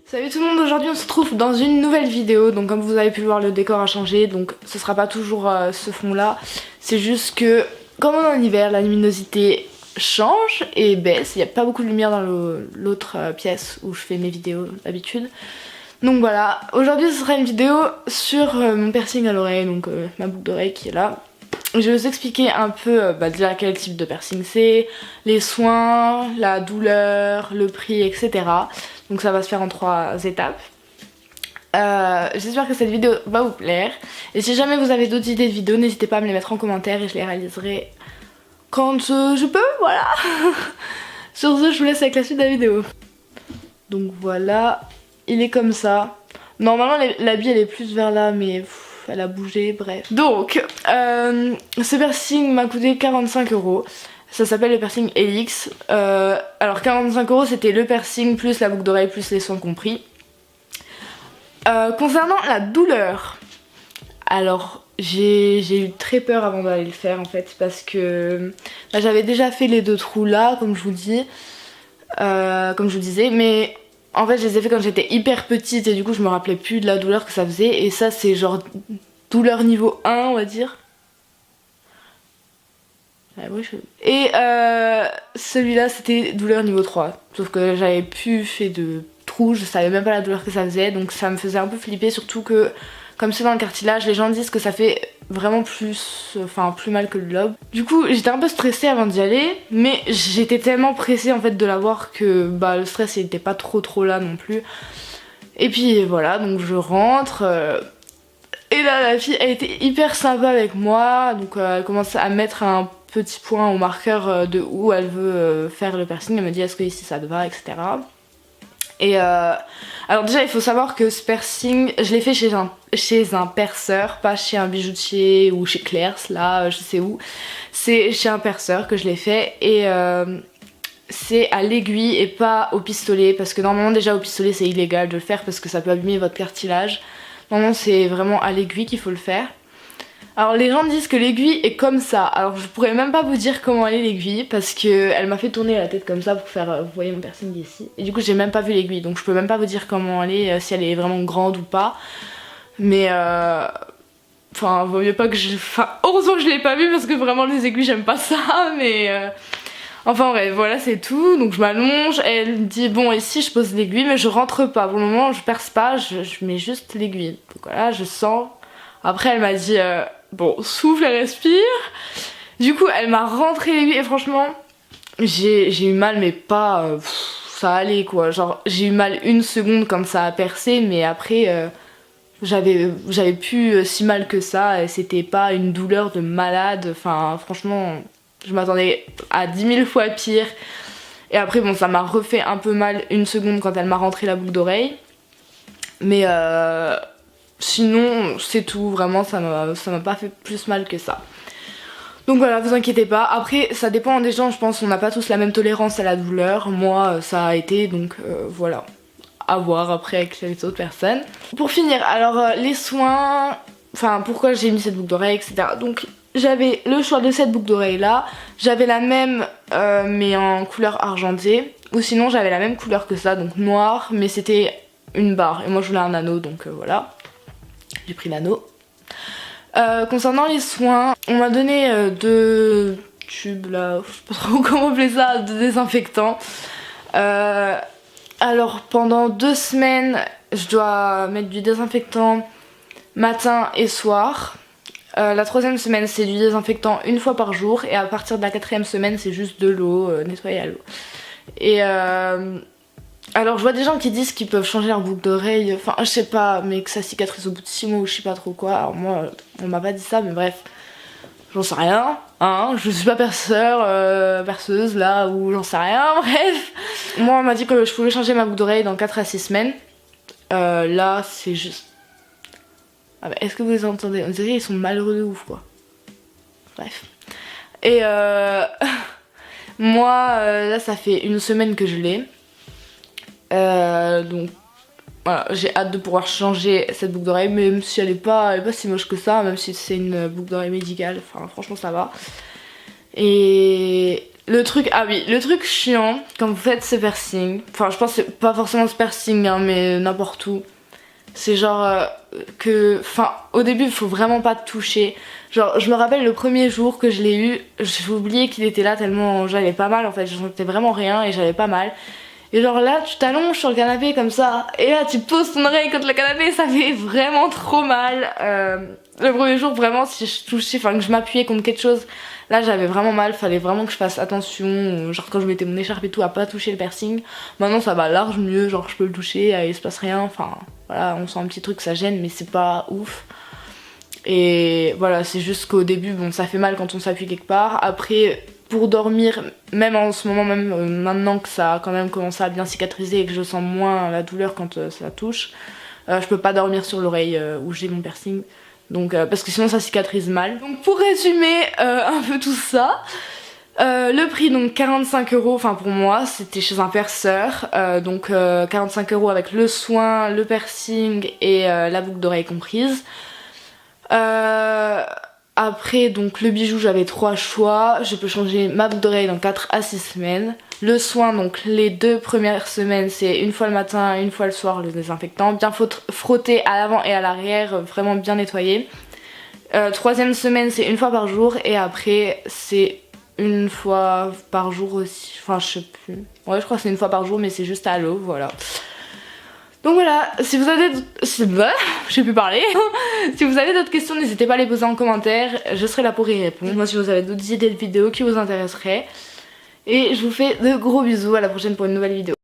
Salut tout le monde, aujourd'hui on se retrouve dans une nouvelle vidéo. Donc comme vous avez pu le voir, le décor a changé, donc ce sera pas toujours ce fond là. C'est juste que comme on est en hiver, la luminosité change et baisse. Il n'y a pas beaucoup de lumière dans l'autre pièce où je fais mes vidéos d'habitude. Donc voilà, aujourd'hui ce sera une vidéo sur mon piercing à l'oreille, donc ma boucle d'oreille qui est là. Je vais vous expliquer un peu déjà quel type de piercing c'est, les soins, la douleur, le prix, etc. Donc ça va se faire en 3 étapes. J'espère que cette vidéo va vous plaire. Et si jamais vous avez d'autres idées de vidéos, n'hésitez pas à me les mettre en commentaire et je les réaliserai quand je peux, voilà. Sur ce, je vous laisse avec la suite de la vidéo. Donc voilà, il est comme ça. Normalement l'habit elle est plus vers là, mais elle a bougé, bref. Donc, ce piercing m'a coûté 45 €. Ça s'appelle le piercing Helix. Alors 45 € c'était le piercing plus la boucle d'oreille plus les soins compris. Concernant la douleur, alors j'ai eu très peur avant d'aller le faire en fait, parce que j'avais déjà fait les 2 trous là comme je vous dis, comme je vous disais, mais en fait je les ai fait quand j'étais hyper petite et du coup je me rappelais plus de la douleur que ça faisait, et ça c'est genre douleur niveau 1 on va dire. Et celui-là c'était douleur niveau 3, sauf que j'avais plus fait de trous, je savais même pas la douleur que ça faisait, donc ça me faisait un peu flipper, surtout que comme c'est dans le cartilage, les gens disent que ça fait vraiment plus mal que le lobe. Du coup j'étais un peu stressée avant d'y aller, mais j'étais tellement pressée en fait de l'avoir que le stress il était pas trop là non plus. Et puis voilà, donc je rentre, et là la fille elle était hyper sympa avec moi, donc elle commence à mettre un petit point au marqueur de où elle veut faire le piercing. Elle me dit est-ce que ici ça te va, etc. Et alors déjà il faut savoir que ce piercing je l'ai fait chez un perceur, pas chez un bijoutier ou chez Claire's là je sais où. C'est chez un perceur que je l'ai fait, et c'est à l'aiguille et pas au pistolet, parce que normalement déjà au pistolet c'est illégal de le faire parce que ça peut abîmer votre cartilage. Normalement c'est vraiment à l'aiguille qu'il faut le faire. Alors les gens disent que l'aiguille est comme ça, alors je pourrais même pas vous dire comment elle est l'aiguille, parce que elle m'a fait tourner la tête comme ça pour faire, vous voyez mon piercing ici, et du coup j'ai même pas vu l'aiguille, donc je peux même pas vous dire comment elle est, si elle est vraiment grande ou pas, mais vaut mieux pas que heureusement que je l'ai pas vu, parce que vraiment les aiguilles j'aime pas ça, mais enfin bref, voilà c'est tout. Donc je m'allonge, elle me dit bon ici je pose l'aiguille, mais je rentre pas, pour le moment je perce pas, je mets juste l'aiguille, donc voilà je sens. Après elle m'a dit bon souffle et respire. Du coup elle m'a rentré l'aiguille et franchement j'ai eu mal, mais pas ça allait quoi, genre j'ai eu mal 1 seconde quand ça a percé, mais après j'avais plus si mal que ça, et c'était pas une douleur de malade, enfin franchement je m'attendais à 10 000 fois pire. Et après bon ça m'a refait un peu mal 1 seconde quand elle m'a rentré la boucle d'oreille, mais sinon c'est tout, vraiment ça m'a pas fait plus mal que ça. Donc voilà, vous inquiétez pas. Après ça dépend des gens, je pense on n'a pas tous la même tolérance à la douleur. Moi ça a été, donc voilà, à voir après avec les autres personnes. Pour finir, alors les soins, enfin pourquoi j'ai mis cette boucle d'oreille, etc. Donc j'avais le choix de cette boucle d'oreille là, j'avais la même mais en couleur argentée, ou sinon j'avais la même couleur que ça, donc noir, mais c'était une barre, et moi je voulais un anneau, donc voilà, j'ai pris l'anneau. Concernant les soins, on m'a donné 2 tubes là, je sais pas trop comment appeler ça, de désinfectant. Alors pendant 2 semaines je dois mettre du désinfectant matin et soir. La 3e semaine c'est du désinfectant 1 fois par jour, et à partir de la 4e semaine c'est juste de l'eau, nettoyer à l'eau. Et alors je vois des gens qui disent qu'ils peuvent changer leur boucle d'oreille, enfin je sais pas, mais que ça cicatrise au bout de 6 mois ou je sais pas trop quoi. Alors moi on m'a pas dit ça, mais bref, j'en sais rien, hein, je suis pas perceuse là, ou j'en sais rien, bref. Moi on m'a dit que je pouvais changer ma boucle d'oreille dans 4 à 6 semaines. Là c'est juste... Ah bah, est-ce que vous les entendez? On dirait qu'ils sont malheureux de ouf quoi. Bref. Et moi là ça fait 1 semaine que je l'ai. Donc voilà, j'ai hâte de pouvoir changer cette boucle d'oreille, même si elle est pas si moche que ça, même si c'est une boucle d'oreille médicale, enfin franchement ça va. Et le truc, ah oui, le truc chiant quand vous faites ce piercing, enfin je pense que c'est pas forcément ce piercing hein, mais n'importe où, c'est genre que, enfin au début il faut vraiment pas toucher. Genre je me rappelle le premier jour que je l'ai eu, j'ai oublié qu'il était là tellement j'avais pas mal en fait, je sentais vraiment rien et j'avais pas mal. Et genre là tu t'allonges sur le canapé comme ça et là tu poses ton oreille contre le canapé, ça fait vraiment trop mal. Le premier jour vraiment si je touchais, enfin que je m'appuyais contre quelque chose, là j'avais vraiment mal, fallait vraiment que je fasse attention, genre quand je mettais mon écharpe et tout à pas toucher le piercing. Maintenant ça va large mieux, genre je peux le toucher, il se passe rien, enfin voilà on sent un petit truc, ça gêne mais c'est pas ouf. Et voilà, c'est juste qu'au début bon ça fait mal quand on s'appuie quelque part, après pour dormir, même en ce moment, même maintenant que ça a quand même commencé à bien cicatriser et que je sens moins la douleur quand ça touche, je peux pas dormir sur l'oreille où j'ai mon piercing. Donc parce que sinon ça cicatrise mal. Donc pour résumer un peu tout ça, le prix donc 45 €, enfin pour moi c'était chez un perceur, donc 45 € avec le soin, le piercing et la boucle d'oreille comprise. Après donc le bijou j'avais 3 choix, je peux changer ma boucle d'oreille dans 4 à 6 semaines. Le soin donc les 2 premières semaines c'est une fois le matin, une fois le soir le désinfectant, bien frotter à l'avant et à l'arrière, vraiment bien nettoyer. Troisième semaine c'est une fois par jour et après c'est une fois par jour aussi, enfin je sais plus, ouais je crois que c'est une fois par jour mais c'est juste à l'eau, voilà. Donc voilà, si vous avez j'ai pu parler. Si vous avez d'autres questions, n'hésitez pas à les poser en commentaire, je serai là pour y répondre. Moi si vous avez d'autres idées de vidéos qui vous intéresseraient. Et je vous fais de gros bisous, à la prochaine pour une nouvelle vidéo.